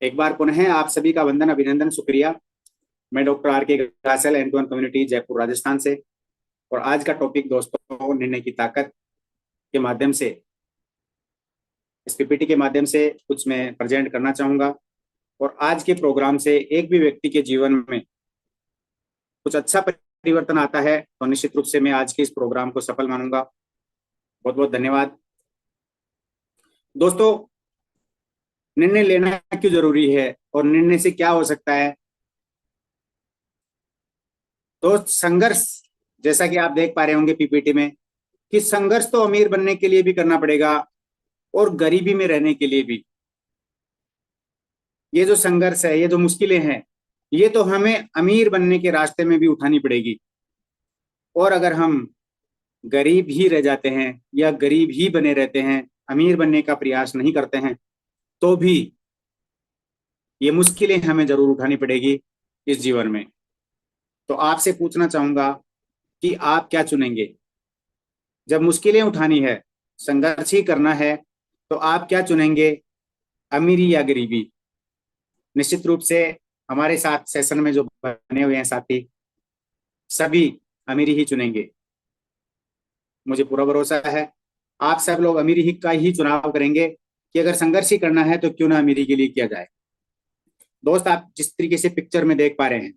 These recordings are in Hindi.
एक बार पुनः आप सभी का वंदन, अभिनंदन, शुक्रिया। मैं doctor R K Gasal, end to end community, Jaipur, Rajasthan से। और आज का टॉपिक दोस्तों, निर्णय की ताकत के माध्यम से, इस पीपीटी के माध्यम से कुछ मैं प्रेजेंट करना चाहूंगा। और आज के प्रोग्राम से एक भी व्यक्ति के जीवन में कुछ अच्छा परिवर्तन आता है तो निश्चित रूप से मैं आज के इस प्रोग्राम को सफल मानूंगा। बहुत बहुत धन्यवाद दोस्तों। निर्णय लेना क्यों जरूरी है और निर्णय से क्या हो सकता है? तो संघर्ष, जैसा कि आप देख पा रहे होंगे पीपीटी में, कि संघर्ष तो अमीर बनने के लिए भी करना पड़ेगा और गरीबी में रहने के लिए भी। ये जो संघर्ष है, ये जो मुश्किलें हैं, ये तो हमें अमीर बनने के रास्ते में भी उठानी पड़ेगी। और अगर हम गरीब ही रह जाते हैं या गरीब ही बने रहते हैं, अमीर बनने का प्रयास नहीं करते हैं, तो भी ये मुश्किलें हमें जरूर उठानी पड़ेगी इस जीवन में। तो आपसे पूछना चाहूंगा कि आप क्या चुनेंगे? जब मुश्किलें उठानी है, संघर्ष ही करना है, तो आप क्या चुनेंगे, अमीरी या गरीबी? निश्चित रूप से हमारे साथ सेशन में जो बने हुए हैं साथी, सभी अमीरी ही चुनेंगे। मुझे पूरा भरोसा है आप सब लोग अमीरी ही का ही चुनाव करेंगे कि अगर संघर्ष ही करना है तो क्यों ना अमीरी के लिए किया जाए। दोस्त, आप जिस तरीके से पिक्चर में देख पा रहे हैं,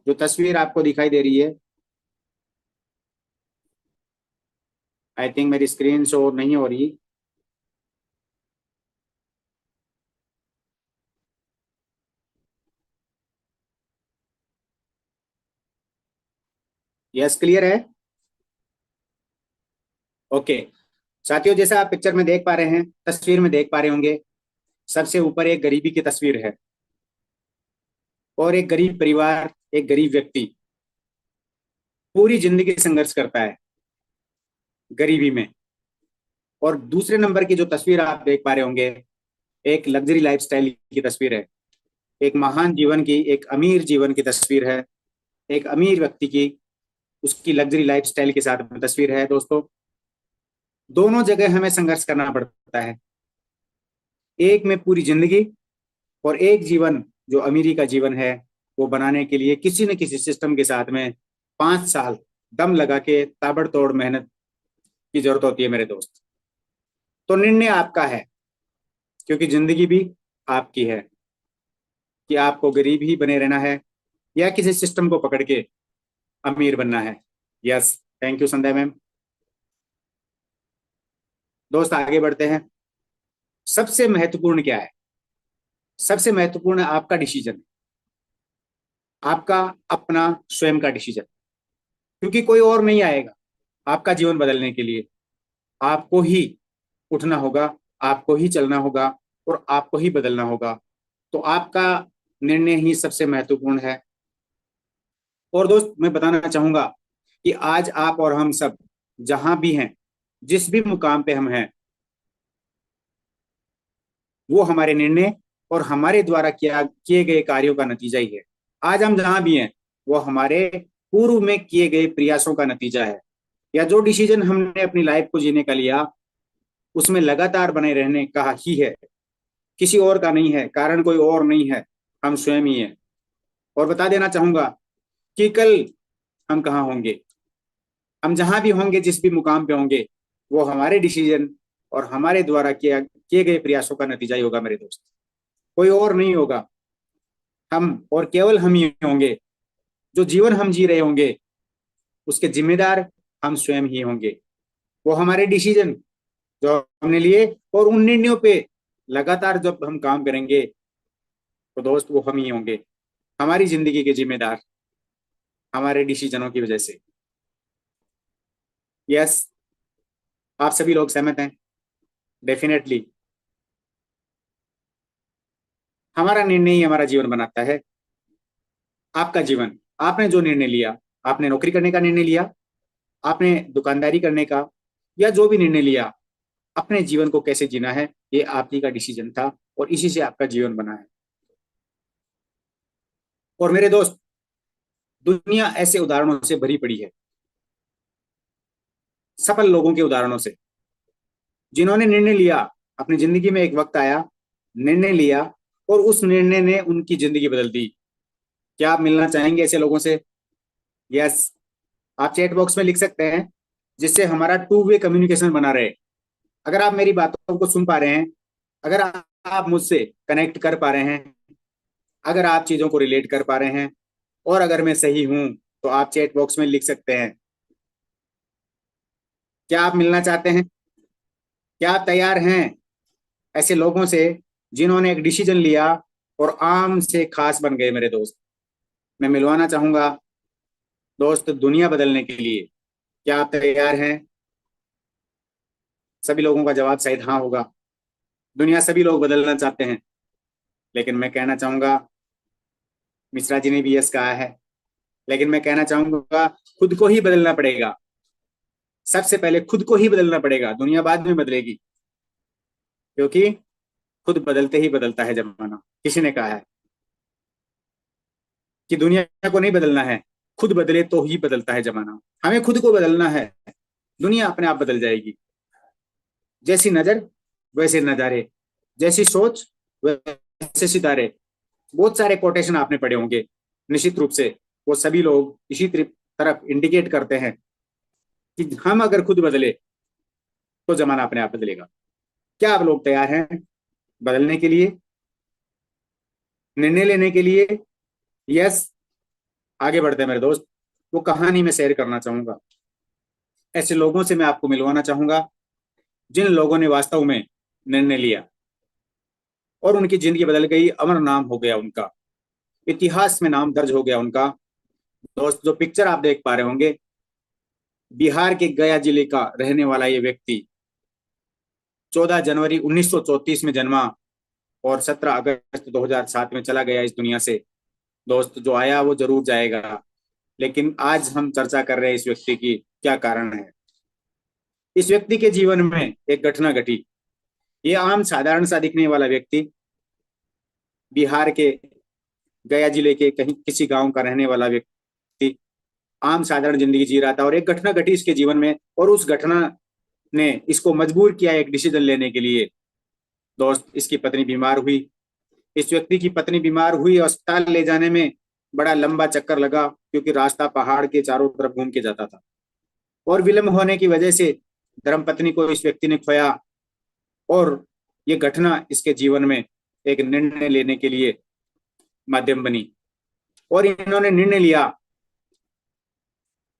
जो तस्वीर आपको दिखाई दे रही है, आई थिंक मेरी स्क्रीन शो नहीं हो रही। यस, क्लियर है? ओके साथियों, जैसा आप पिक्चर में देख पा रहे हैं, तस्वीर में देख पा रहे होंगे, सबसे ऊपर एक गरीबी की तस्वीर है। और एक गरीब परिवार, एक गरीब व्यक्ति पूरी जिंदगी संघर्ष करता है गरीबी में। और दूसरे नंबर की जो तस्वीर आप देख पा रहे होंगे, एक लग्जरी लाइफस्टाइल की तस्वीर है। एक महान जीवन की, एक अमीर जीवन की तस्वीर है। एक अमीर व्यक्ति की, उसकी लग्जरी लाइफस्टाइल के साथ में तस्वीर है। दोस्तों, दोनों जगह हमें संघर्ष करना पड़ता है। एक में पूरी जिंदगी, और एक जीवन जो अमीरी का जीवन है, वो बनाने के लिए किसी न किसी सिस्टम के साथ में 5 साल दम लगा के ताबड़तोड़ मेहनत की जरूरत होती है मेरे दोस्त। तो निर्णय आपका है, क्योंकि जिंदगी भी आपकी है, कि आपको गरीब ही बने रहना है या किसी सिस्टम को पकड़ के अमीर बनना है। Yes, thank you Sandhya ma'am. दोस्त, आगे बढ़ते हैं। सबसे महत्वपूर्ण क्या है? सबसे महत्वपूर्ण आपका डिसीजन, आपका अपना स्वयं का डिसीजन। क्योंकि कोई और नहीं आएगा आपका जीवन बदलने के लिए। आपको ही उठना होगा, आपको ही चलना होगा और आपको ही बदलना होगा। तो आपका निर्णय ही सबसे महत्वपूर्ण है। और दोस्त, मैं बताना चाहूंगा कि आज आप और हम सब जहां भी हैं, जिस भी मुकाम पे हम हैं, वो हमारे निर्णय और हमारे द्वारा किया किए गए कार्यों का नतीजा ही है। आज हम जहां भी हैं, वो हमारे पूर्व में किए गए प्रयासों का नतीजा है। या जो डिसीजन हमने अपनी लाइफ को जीने का लिया, उसमें लगातार बने रहने का ही है, किसी और का नहीं है। कारण कोई और नहीं है, हम स्वयं ही हैं। और बता देना चाहूंगा कि कल हम कहाँ होंगे, हम जहां भी होंगे, जिस भी मुकाम पे होंगे, वो हमारे डिसीजन और हमारे द्वारा किए गए प्रयासों का नतीजा ही होगा मेरे दोस्त। कोई और नहीं होगा। हम और केवल हम ही होंगे। जो जीवन हम जी रहे होंगे, उसके जिम्मेदार हम स्वयं ही होंगे। वो हमारे डिसीजन जो हमने लिए और उन निर्णयों पे लगातार जब हम काम करेंगे, तो दोस्त वो हम ही होंगे, हमारी जिंदगी के जिम्मेदार, हमारे डिसीजनों की वजह से। यस, आप सभी लोग सहमत हैं? डेफिनेटली हमारा निर्णय ही हमारा जीवन बनाता है। आपका जीवन, आपने जो निर्णय लिया, आपने नौकरी करने का निर्णय लिया, आपने दुकानदारी करने का, या जो भी निर्णय लिया, अपने जीवन को कैसे जीना है, ये आप ही का डिसीजन था और इसी से आपका जीवन बना है। और मेरे दोस्त, दुनिया ऐसे उदाहरणों से भरी पड़ी है, सफल लोगों के उदाहरणों से, जिन्होंने निर्णय लिया। अपनी जिंदगी में एक वक्त आया, निर्णय लिया और उस निर्णय ने उनकी जिंदगी बदल दी। क्या आप मिलना चाहेंगे ऐसे लोगों से? यस, आप चैट बॉक्स में लिख सकते हैं, जिससे हमारा टू वे कम्युनिकेशन बना रहे। अगर आप मेरी बातों को सुन पा रहे हैं, अगर आप मुझसे कनेक्ट कर पा रहे हैं, अगर आप चीजों को रिलेट कर पा रहे हैं, और अगर मैं सही हूं, तो आप चैट बॉक्स में लिख सकते हैं। क्या आप मिलना चाहते हैं? क्या आप तैयार हैं ऐसे लोगों से जिन्होंने एक डिसीजन लिया और आम से खास बन गए? मेरे दोस्त, मैं मिलवाना चाहूंगा दोस्त दुनिया बदलने के लिए। क्या आप तैयार हैं? सभी लोगों का जवाब शायद हाँ होगा। दुनिया सभी लोग बदलना चाहते हैं, लेकिन मैं कहना चाहूंगा, मिश्रा जी ने भी यस कहा है, लेकिन मैं कहना चाहूंगा खुद को ही बदलना पड़ेगा। सबसे पहले खुद को ही बदलना पड़ेगा, दुनिया बाद में बदलेगी। क्योंकि खुद बदलते ही बदलता है जमाना। किसी ने कहा है कि दुनिया को नहीं बदलना है, खुद बदले तो ही बदलता है जमाना। हमें खुद को बदलना है, दुनिया अपने आप बदल जाएगी। जैसी नजर वैसे नजारे, जैसी सोच वैसे सितारे। बहुत सारे कोटेशन आपने पढ़े होंगे, निश्चित रूप से वो सभी लोग इसी तरफ इंडिकेट करते हैं कि हम अगर खुद बदले तो जमाना अपने आप बदलेगा। क्या आप लोग तैयार हैं बदलने के लिए, निर्णय लेने के लिए? यस। आगे बढ़ते हैं मेरे दोस्त। वो कहानी में शेयर करना चाहूंगा, ऐसे लोगों से मैं आपको मिलवाना चाहूंगा जिन लोगों ने वास्तव में निर्णय लिया और उनकी जिंदगी बदल गई, अमर नाम हो गया उनका, इतिहास में नाम दर्ज हो गया उनका। दोस्त, जो पिक्चर आप देख पा रहे होंगे, बिहार के गया जिले का रहने वाला ये व्यक्ति 14 जनवरी 1934 में जन्मा और 17 अगस्त 2007 में चला गया इस दुनिया से। दोस्त, जो आया वो जरूर जाएगा, लेकिन आज हम चर्चा कर रहे हैं इस व्यक्ति की, क्या कारण है। इस व्यक्ति के जीवन में एक घटना घटी। ये आम साधारण सा दिखने वाला व्यक्ति, बिहार के गया जिले के कहीं किसी गांव का रहने वाला व्यक्ति, आम साधारण जिंदगी जी रहा था, और एक घटना घटी इसके जीवन में, और उस घटना ने इसको मजबूर किया एक डिसीजन लेने के लिए। दोस्त, इसकी पत्नी बीमार हुई। इस व्यक्ति की पत्नी बीमार हुई, अस्पताल ले जाने में बड़ा लंबा चक्कर लगा, क्योंकि रास्ता पहाड़ के चारों तरफ घूम के जाता था, और विलंब होने की वजह से धर्मपत्नी को इस व्यक्ति ने खोया। और ये घटना इसके जीवन में एक निर्णय लेने के लिए माध्यम बनी, और इन्होंने निर्णय लिया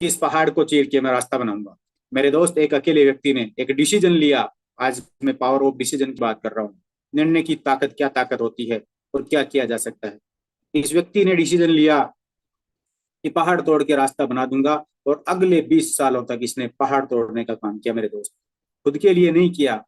कि इस पहाड़ को चीर के मैं रास्ता बनाऊंगा। मेरे दोस्त, एक अकेले व्यक्ति ने एक डिसीजन लिया। आज मैं पावर ऑफ डिसीजन की बात कर रहा हूँ। निर्णय की ताकत, क्या ताकत होती है और क्या किया जा सकता है। इस व्यक्ति ने डिसीजन लिया कि पहाड़ तोड़ के रास्ता बना दूंगा, और अगले 20 सालों तक इसने पहाड़ तोड़ने का काम किया। मेरे दोस्त, खुद के लिए नहीं किया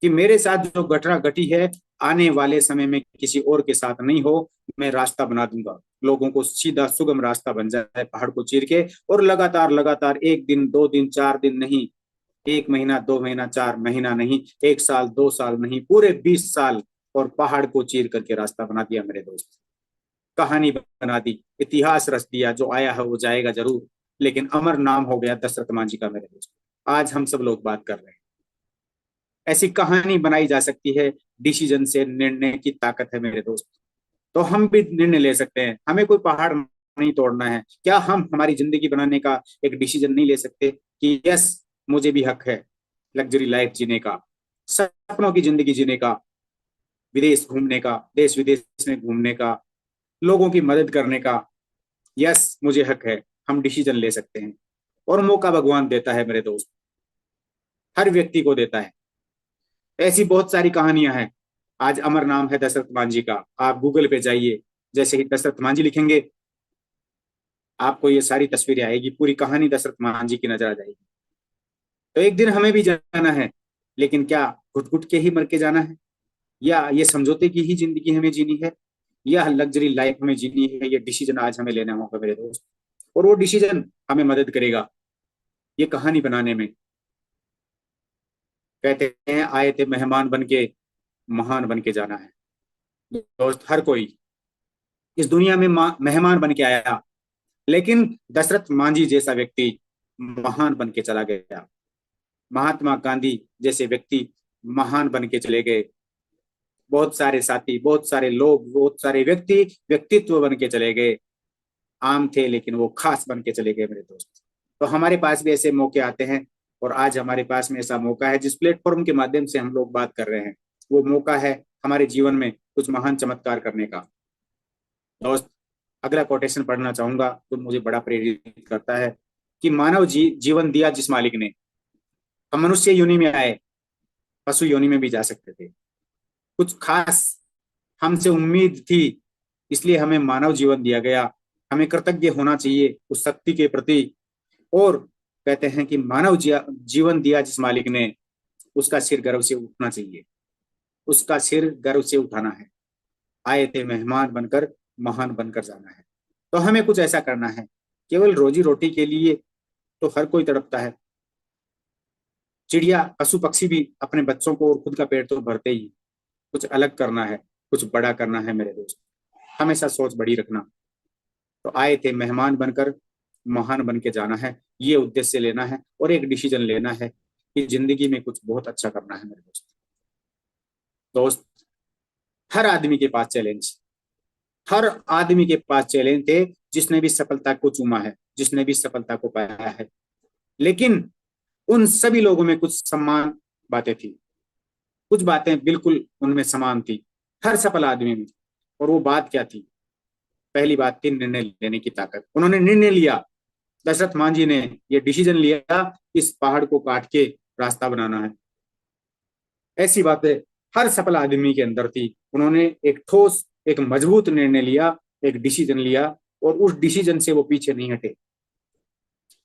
कि मेरे साथ जो घटना घटी है आने वाले समय में किसी और के साथ नहीं हो, मैं रास्ता बना दूंगा, लोगों को सीधा सुगम रास्ता बन जाए पहाड़ को चीर के। और लगातार लगातार, एक दिन, 2 दिन, 4 दिन नहीं, 1 महीना, 2 महीना, 4 महीना नहीं, 1 साल, 2 साल नहीं, पूरे 20 साल, और पहाड़ को चीर करके रास्ता बना दिया। मेरे दोस्त, कहानी बना दी, इतिहास रच दिया। जो आया है वो जाएगा जरूर, लेकिन अमर नाम हो गया दशरथ मांझी का। मेरे दोस्त, आज हम सब लोग बात कर रहे हैं। ऐसी कहानी बनाई जा सकती है, डिसीजन से। निर्णय की ताकत है मेरे दोस्त। तो हम भी निर्णय ले सकते हैं। हमें कोई पहाड़ नहीं तोड़ना है। क्या हम हमारी जिंदगी बनाने का एक डिसीजन नहीं ले सकते कि यस, मुझे भी हक है लग्जरी लाइफ जीने का, सपनों की जिंदगी जीने का, विदेश घूमने का, देश विदेश में घूमने का, लोगों की मदद करने का। यस, मुझे हक है। हम डिसीजन ले सकते हैं, और मौका भगवान देता है मेरे दोस्त, हर व्यक्ति को देता है। ऐसी बहुत सारी कहानियां हैं। आज अमर नाम है दशरथ मांझी का। आप गूगल पे जाइए, जैसे ही दशरथ मांझी लिखेंगे, आपको ये सारी तस्वीरें आएगी, पूरी कहानी दशरथ मांझी की नजर आ जाएगी। तो एक दिन हमें भी जाना है, लेकिन क्या घुट घुट के ही मर के जाना है, या ये समझौते की ही जिंदगी हमें जीनी है, या लग्जरी लाइफ हमें जीनी है? ये डिसीजन आज हमें लेना होगा मेरे दोस्त, और वो डिसीजन हमें मदद करेगा ये कहानी बनाने में। कहते हैं, आए थे मेहमान बन के, महान बन के जाना है। दोस्त, हर कोई इस दुनिया में मेहमान बन के आया, लेकिन दशरथ मांझी जैसा व्यक्ति महान बन के चला गया। महात्मा गांधी जैसे व्यक्ति महान बन के चले गए। बहुत सारे साथी, बहुत सारे लोग, बहुत सारे व्यक्तित्व बन के चले गए। आम थे लेकिन वो खास बन के चले गए मेरे दोस्त। तो हमारे पास भी ऐसे मौके आते हैं, और आज हमारे पास में ऐसा मौका है जिस प्लेटफॉर्म के माध्यम से हम लोग बात कर रहे हैं, वो मौका है हमारे जीवन में कुछ महान चमत्कार करने का। दोस्त, अगला कोटेशन पढ़ना चाहूंगा तो मुझे बड़ा प्रेरित करता है कि मानव जीवन दिया जिस मालिक ने। हम मनुष्य योनि में आए, पशु योनि में भी जा सकते थे। कुछ खास हमसे उम्मीद थी, इसलिए हमें मानव जीवन दिया गया। हमें कृतज्ञ होना चाहिए उस शक्ति के प्रति। और कहते हैं कि मानव जीवन दिया जिस मालिक ने, उसका सिर गर्व से उठना चाहिए। उसका सिर गर्व से उठाना है। आए थे मेहमान बनकर, महान बनकर जाना है। तो हमें कुछ ऐसा करना है। केवल रोजी रोटी के लिए तो हर कोई तड़पता है। चिड़िया, पशु पक्षी भी अपने बच्चों को और खुद का पेट तो भरते ही। कुछ अलग करना है, कुछ बड़ा करना है मेरे दोस्त। हमेशा सोच बड़ी रखना। तो आए थे मेहमान बनकर, महान बन के जाना है। ये उद्देश्य लेना है और एक डिसीजन लेना है कि जिंदगी में कुछ बहुत अच्छा करना है मेरे दोस्त। दोस्त, हर आदमी के पास चैलेंज, हर आदमी के पास चैलेंज थे, जिसने भी सफलता को चूमा है, जिसने भी सफलता को पाया है। लेकिन उन सभी लोगों में कुछ समान बातें थी। कुछ बातें बिल्कुल उनमें समान थी, हर सफल आदमी में। और वो बात क्या थी? पहली बात थी निर्णय लेने की ताकत। उन्होंने निर्णय लिया। दशरथ मांझी ने ये डिसीजन लिया, इस पहाड़ को काट के रास्ता बनाना है। ऐसी बातें हर सफल आदमी के अंदर थी। उन्होंने एक ठोस, एक मजबूत निर्णय लिया, एक डिसीजन लिया, और उस डिसीजन से वो पीछे नहीं हटे।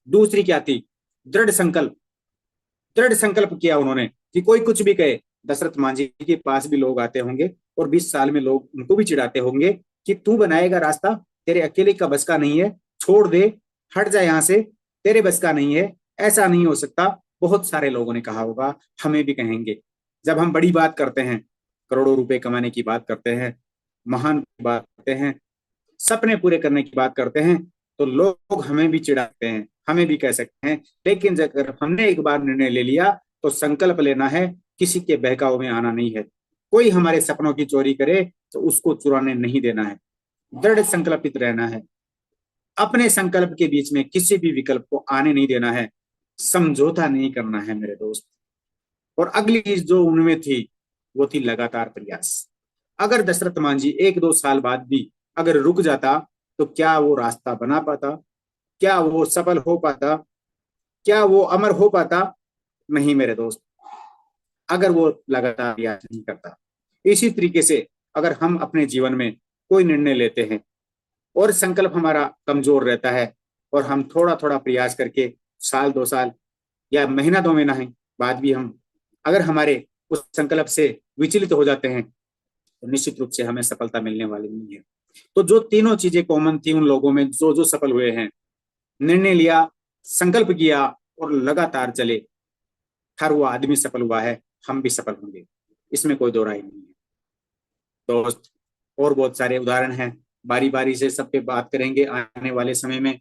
दूसरी क्या थी? दृढ़ संकल्प। दृढ़ संकल्प किया उन्होंने कि कोई कुछ भी कहे। दशरथ मांझी के पास भी लोग आते होंगे और 20 साल में लोग उनको भी चिढ़ाते होंगे कि तू बनाएगा रास्ता, तेरे अकेले का बस का नहीं है, छोड़ दे, हट जा यहाँ से, तेरे बस का नहीं है, ऐसा नहीं हो सकता। बहुत सारे लोगों ने कहा होगा, हमें भी कहेंगे। जब हम बड़ी बात करते हैं, करोड़ों रुपए कमाने की बात करते हैं, महान बात करते हैं, सपने पूरे करने की बात करते हैं, तो लोग हमें भी चिढ़ाते हैं, हमें भी कह सकते हैं। लेकिन अगर हमने एक बार निर्णय ले लिया तो संकल्प लेना है, किसी के बहकावे में आना नहीं है। कोई हमारे सपनों की चोरी करे तो उसको चुराने नहीं देना है। दृढ़ संकल्पित रहना है। अपने संकल्प के बीच में किसी भी विकल्प को आने नहीं देना है। समझौता नहीं करना है मेरे दोस्त। और अगली चीज जो उनमें थी, वो थी लगातार प्रयास। अगर दशरथ मांझी 1-2 साल बाद भी अगर रुक जाता, तो क्या वो रास्ता बना पाता? क्या वो सफल हो पाता? क्या वो अमर हो पाता? नहीं मेरे दोस्त, अगर वो लगातार प्रयास नहीं करता। इसी तरीके से अगर हम अपने जीवन में कोई निर्णय लेते हैं और संकल्प हमारा कमजोर रहता है, और हम थोड़ा थोड़ा प्रयास करके 1-2 साल या महीना 2 महीना है बाद भी हम अगर हमारे उस संकल्प से विचलित हो जाते हैं, तो निश्चित रूप से हमें सफलता मिलने वाली नहीं है। तो जो तीनों चीजें कॉमन थी उन लोगों में, जो जो सफल हुए हैं, निर्णय लिया, संकल्प किया और लगातार चले, हर वो आदमी सफल हुआ है। हम भी सफल होंगे, इसमें कोई दो राय नहीं है दोस्त। और बहुत सारे उदाहरण हैं, बारी बारी से सब पे बात करेंगे आने वाले समय में।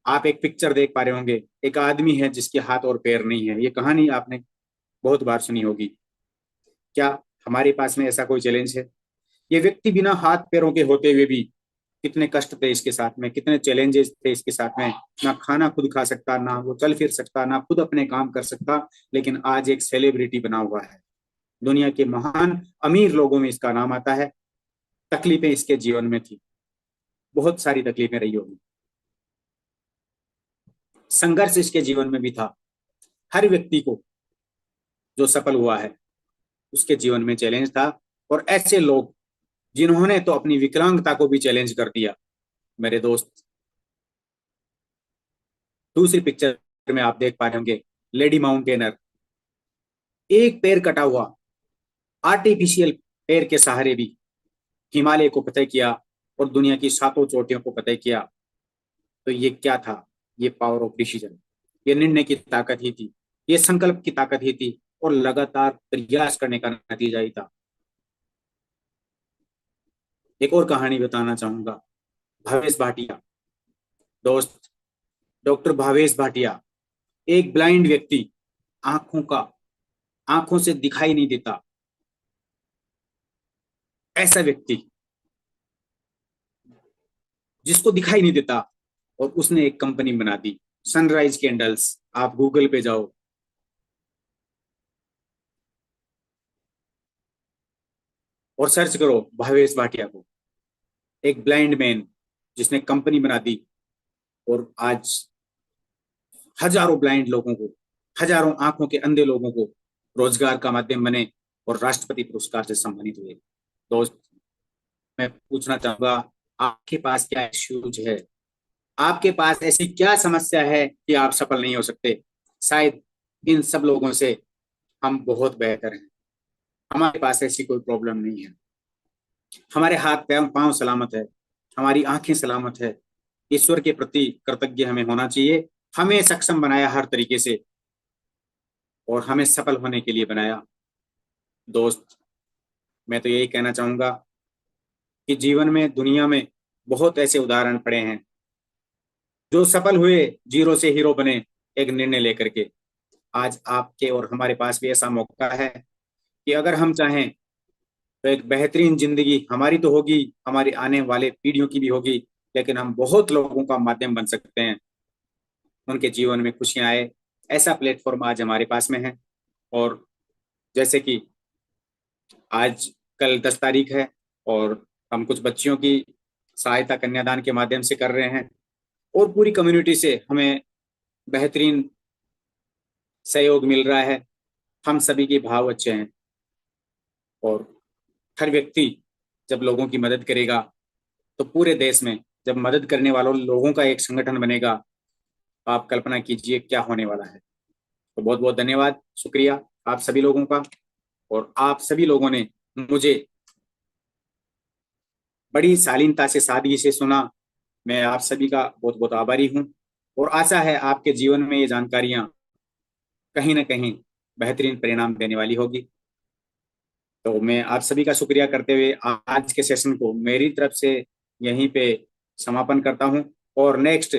आप एक पिक्चर देख पा रहे होंगे, एक आदमी है जिसके हाथ और पैर नहीं है। ये कहानी आपने बहुत बार सुनी होगी। क्या हमारे पास में ऐसा कोई चैलेंज है? ये व्यक्ति बिना हाथ पैरों के होते हुए भी, कितने कष्ट थे इसके साथ में, कितने चैलेंजेस थे इसके साथ में। ना खाना खुद खा सकता, ना वो चल फिर सकता, ना खुद अपने काम कर सकता, लेकिन आज एक सेलिब्रिटी बना हुआ है। दुनिया के महान अमीर लोगों में इसका नाम आता है। तकलीफें इसके जीवन में थी, बहुत सारी तकलीफें रही होगी। संघर्ष इसके जीवन में भी था। हर व्यक्ति को जो सफल हुआ है उसके जीवन में चैलेंज था। और ऐसे लोग जिन्होंने तो अपनी विकलांगता को भी चैलेंज कर दिया मेरे दोस्त। दूसरी पिक्चर में आप देख पा रहे होंगे, लेडी माउंटेनर, एक पैर कटा हुआ, आर्टिफिशियल पैर के सहारे भी हिमालय को फतेह किया और दुनिया की 7 चोटियों को फतेह किया। तो ये क्या था? ये पावर ऑफ डिसीजन, ये निर्णय की ताकत ही थी, ये संकल्प की ताकत ही थी, और लगातार प्रयास करने का नतीजा ही था। एक और कहानी बताना चाहूंगा, भावेश भाटिया। दोस्त, डॉक्टर भावेश भाटिया, एक ब्लाइंड व्यक्ति, आंखों का आंखों से दिखाई नहीं देता, ऐसा व्यक्ति जिसको दिखाई नहीं देता, और उसने एक कंपनी बना दी, सनराइज कैंडल्स। आप गूगल पे जाओ और सर्च करो भावेश भाटिया को, एक ब्लाइंड मैन जिसने कंपनी बना दी, और आज हजारों ब्लाइंड लोगों को, हजारों आंखों के अंधे लोगों को रोजगार का माध्यम बने और राष्ट्रपति पुरस्कार से सम्मानित हुए। दोस्त, मैं पूछना चाहूंगा, आपके पास क्या इश्यूज है? आपके पास ऐसी क्या समस्या है कि आप सफल नहीं हो सकते? शायद इन सब लोगों से हम बहुत बेहतर हैं। हमारे पास ऐसी कोई प्रॉब्लम नहीं है। हमारे हाथ पैर पांव सलामत है, हमारी आंखें सलामत है। ईश्वर के प्रति कृतज्ञ हमें होना चाहिए। हमें सक्षम बनाया हर तरीके से, और हमें सफल होने के लिए बनाया। दोस्त, मैं तो यही कहना चाहूंगा कि जीवन में, दुनिया में बहुत ऐसे उदाहरण पड़े हैं जो सफल हुए, जीरो से हीरो बने, एक निर्णय लेकर के। आज आपके और हमारे पास भी ऐसा मौका है कि अगर हम चाहें तो एक बेहतरीन जिंदगी हमारी तो होगी, हमारी आने वाले पीढ़ियों की भी होगी, लेकिन हम बहुत लोगों का माध्यम बन सकते हैं, उनके जीवन में खुशियां आए। ऐसा प्लेटफॉर्म आज हमारे पास में है। और जैसे कि आज, कल 10 तारीख है, और हम कुछ बच्चियों की सहायता कन्यादान के माध्यम से कर रहे हैं, और पूरी कम्युनिटी से हमें बेहतरीन सहयोग मिल रहा है। हम सभी के भाव अच्छे हैं, और हर व्यक्ति जब लोगों की मदद करेगा तो पूरे देश में जब मदद करने वालों लोगों का एक संगठन बनेगा, तो आप कल्पना कीजिए क्या होने वाला है। तो बहुत बहुत धन्यवाद, शुक्रिया आप सभी लोगों का। और आप सभी लोगों ने मुझे बड़ी शालीनता से, सादगी से सुना। मैं आप सभी का बहुत बहुत आभारी हूँ, और आशा है आपके जीवन में ये जानकारियां कहीं ना कहीं बेहतरीन परिणाम देने वाली होगी। तो मैं आप सभी का शुक्रिया करते हुए आज के सेशन को मेरी तरफ से यहीं पे समापन करता हूँ, और नेक्स्ट